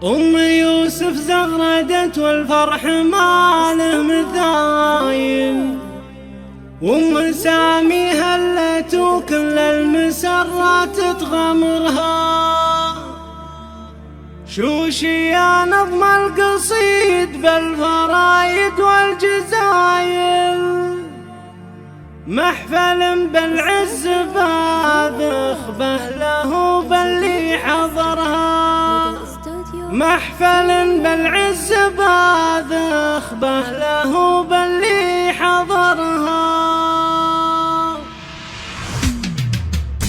أم يوسف زغردت والفرح ما له مثايل، وأم سامي هلت وكل المسرات تغمرها. شوشي يا نظم القصيد بالفرايد والجزايل، محفل بالعز باذخ له باللي حضرها. محفل بالعز باذخ له باللي حضرها.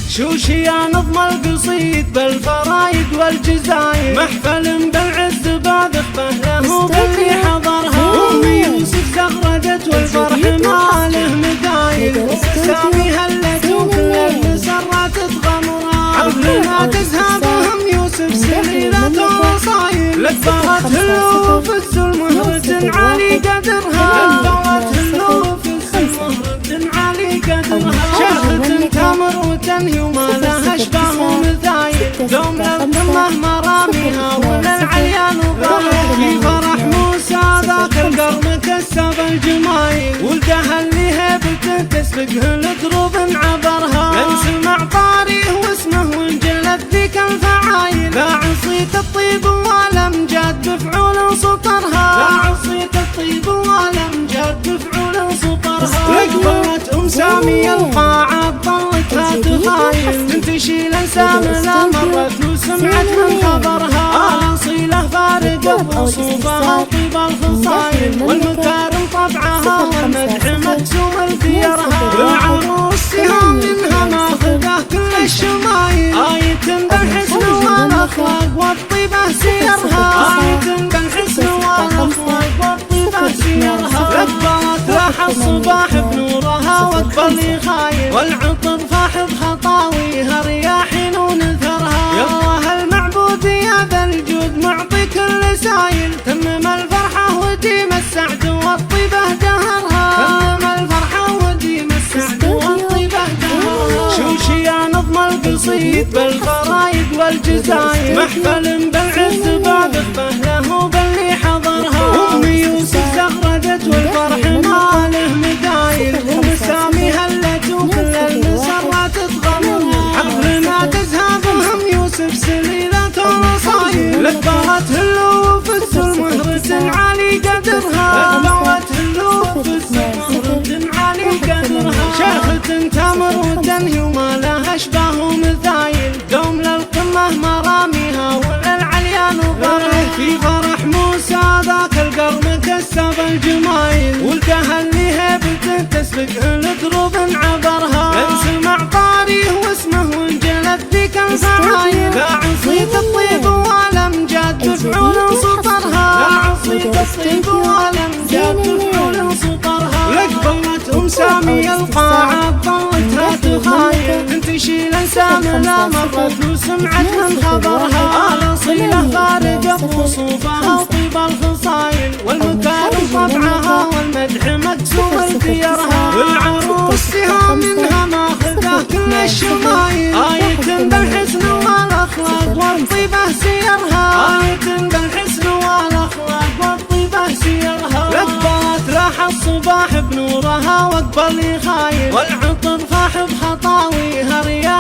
شوشي يا نظم القصيد بالفرايد والجزاير، محفل بالعز باذخ له باللي حضرها. أم يوسف زغردت والفرح ما له مثايل، سامي هلت وكل المسرات تغمرها. حفلنا تزهى بهم يوسف سليلة الرصايل، لبغت هلوف السلم مهرة عالي قدرها. لبغت هلوف السلم مهرة عالي قدرها. شاخة تمر وتنهي وما لها اشباه مثايل، دوم للقمة مراميها وللعليان وضايل. في فرح موسى ذاك القرن كسب الجمايل، ولدها اللي هيبته تسبقه الدروب عبرها. من سمع طاريه واسمه وانجلت ذيك الفعايل، لا عصيت الطيب والامجاد بفعول سطرها. لا عصيت الطيب والامجاد بفعول سطرها. اقبلت ام سامي القاعة ظلتها تخايل، تنتشي الانسام لا مرت وسمعت من خبرها. اصيله فارقه بوصوفها طيب الخصايل، والمكارم طبعها والمدح مكسوم الديرها. العروس سهام منها ماخذه كل الشمايل، آية بالحسن والاخلاق والطيبه سيرها. آية بالحسن والاخلاق والطيبه سيرها. اقبلت راح الصباح بنورها واقبل يخايل، والعطر فاحض خطاويها رياحين ونثرها. يا الله المعبود يا ذا الجود معطي كل سايل، تمم الفرحه وديم السعد والطيبه دهرها. تمم الفرحه وديم السعد والطيبه دهرها. شوشي يا نظم القصيد بالفرايد والجزاير، محفل بالعز باذخ له باللي حضرها. أم يوسف زغردت والفرح ما له مثايل، أم سامي هلت وكل المسرات تغمرها. حفلنا تزهى بهم يوسف سليلة الرصايل، لبغت هلوف السلم مهرة عالي قدرها. لبغت هلوف السلم مهرة عالي قدرها. شاخة تمر وتنهي وما لها اشباه مثايل، دوم للقمة مراميها وللعليان وضايل. في فرح موسى ذاك القرن كسب الجمايل، ولدها اللي هيبته تسبقه الدروب عبرها. من سمع طاريه واسمه وانجلت ذيك الفعايل، لا عصيت الطيب والامجاد بفعول سطرها. لا عصيت الطيب والامجاد بفعول سطرها. اقبلت ام سامي القاعة ظلتها تخايل، تنتشي الانسام لا مرت وسمعت من خبرها. الاصيله فارقه بوصوفها وطيب الخصايل، والمكارم طبعها والمدح مكسوم الديرها. والعروس سهام منها ماخذه كل الشمايل، آية بالحسن والاخلاق والطيبه سيرها. آية بالحسن والاخلاق والطيبه سيرها. لبت راح الصباح بنورها واقبل يخايل، والعطر فاحض خطاويها رياح